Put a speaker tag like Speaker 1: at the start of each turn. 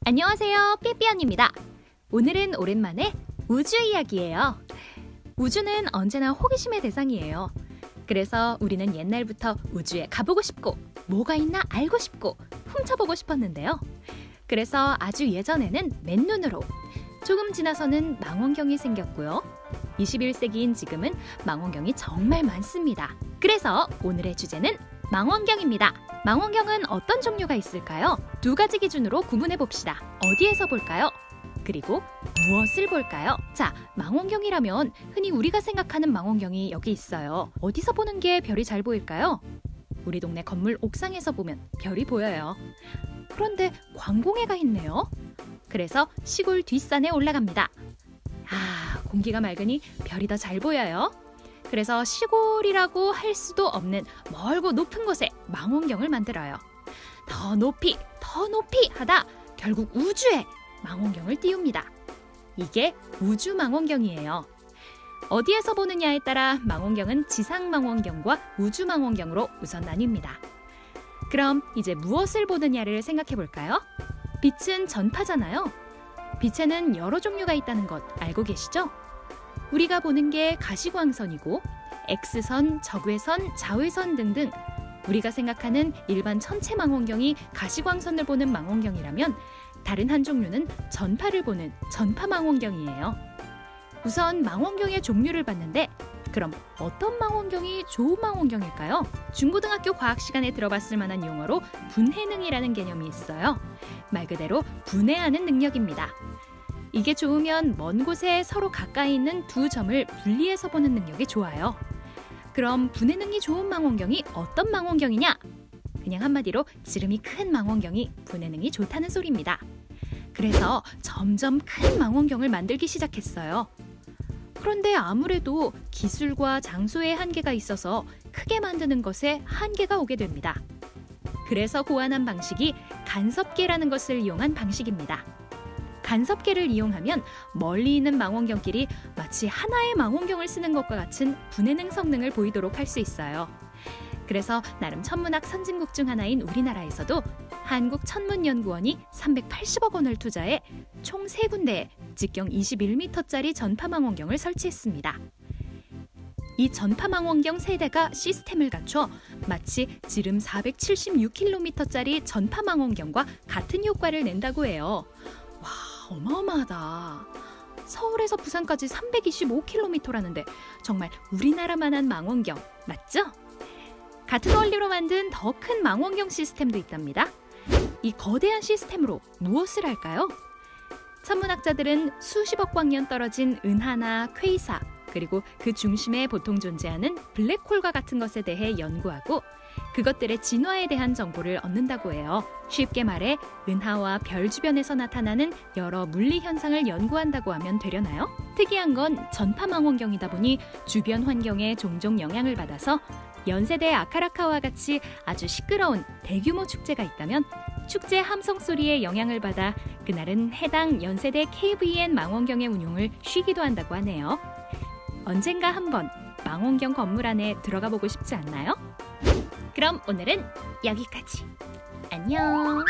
Speaker 1: 안녕하세요, 삐삐언입니다. 오늘은 오랜만에 우주 이야기예요. 우주는 언제나 호기심의 대상이에요. 그래서 우리는 옛날부터 우주에 가보고 싶고 뭐가 있나 알고 싶고 훔쳐보고 싶었는데요. 그래서 아주 예전에는 맨눈으로, 조금 지나서는 망원경이 생겼고요. 21세기인 지금은 망원경이 정말 많습니다. 그래서 오늘의 주제는 망원경입니다. 망원경은 어떤 종류가 있을까요? 두 가지 기준으로 구분해 봅시다. 어디에서 볼까요? 그리고 무엇을 볼까요? 자, 망원경이라면 흔히 우리가 생각하는 망원경이 여기 있어요. 어디서 보는 게 별이 잘 보일까요? 우리 동네 건물 옥상에서 보면 별이 보여요. 그런데 광공해가 있네요. 그래서 시골 뒷산에 올라갑니다. 공기가 맑으니 별이 더 잘 보여요. 그래서 시골이라고 할 수도 없는 멀고 높은 곳에 망원경을 만들어요. 더 높이 하다 결국 우주에 망원경을 띄웁니다. 이게 우주 망원경이에요. 어디에서 보느냐에 따라 망원경은 지상 망원경과 우주 망원경으로 우선 나뉩니다. 그럼 이제 무엇을 보느냐를 생각해 볼까요? 빛은 전파잖아요. 빛에는 여러 종류가 있다는 것 알고 계시죠? 우리가 보는 게 가시광선이고 X선, 적외선, 자외선 등등 우리가 생각하는 일반 천체 망원경이 가시광선을 보는 망원경이라면 다른 한 종류는 전파를 보는 전파 망원경이에요. 우선 망원경의 종류를 봤는데 그럼 어떤 망원경이 좋은 망원경일까요? 중고등학교 과학 시간에 들어봤을 만한 용어로 분해능이라는 개념이 있어요. 말 그대로 분해하는 능력입니다. 이게 좋으면 먼 곳에 서로 가까이 있는 두 점을 분리해서 보는 능력이 좋아요. 그럼 분해능이 좋은 망원경이 어떤 망원경이냐? 그냥 한마디로 지름이 큰 망원경이 분해능이 좋다는 소리입니다. 그래서 점점 큰 망원경을 만들기 시작했어요. 그런데 아무래도 기술과 장소의 한계가 있어서 크게 만드는 것에 한계가 오게 됩니다. 그래서 고안한 방식이 간섭계라는 것을 이용한 방식입니다. 간섭계를 이용하면 멀리 있는 망원경끼리 마치 하나의 망원경을 쓰는 것과 같은 분해능 성능을 보이도록 할 수 있어요. 그래서 나름 천문학 선진국 중 하나인 우리나라에서도 한국천문연구원이 380억 원을 투자해 총 3군데에 직경 21m짜리 전파망원경을 설치했습니다. 이 전파망원경 3대가 시스템을 갖춰 마치 지름 476km짜리 전파망원경과 같은 효과를 낸다고 해요. 와, 어마어마하다. 서울에서 부산까지 325km라는데 정말 우리나라만한 망원경 맞죠? 같은 원리로 만든 더 큰 망원경 시스템도 있답니다. 이 거대한 시스템으로 무엇을 할까요? 천문학자들은 수십억 광년 떨어진 은하나 퀘이사, 그리고 그 중심에 보통 존재하는 블랙홀과 같은 것에 대해 연구하고 그것들의 진화에 대한 정보를 얻는다고 해요. 쉽게 말해 은하와 별 주변에서 나타나는 여러 물리 현상을 연구한다고 하면 되려나요? 특이한 건 전파망원경이다 보니 주변 환경에 종종 영향을 받아서 연세대 아카라카와 같이 아주 시끄러운 대규모 축제가 있다면 축제 함성 소리에 영향을 받아 그날은 해당 연세대 KVN 망원경의 운용을 쉬기도 한다고 하네요. 언젠가 한번 망원경 건물 안에 들어가 보고 싶지 않나요? 그럼 오늘은 여기까지. 안녕.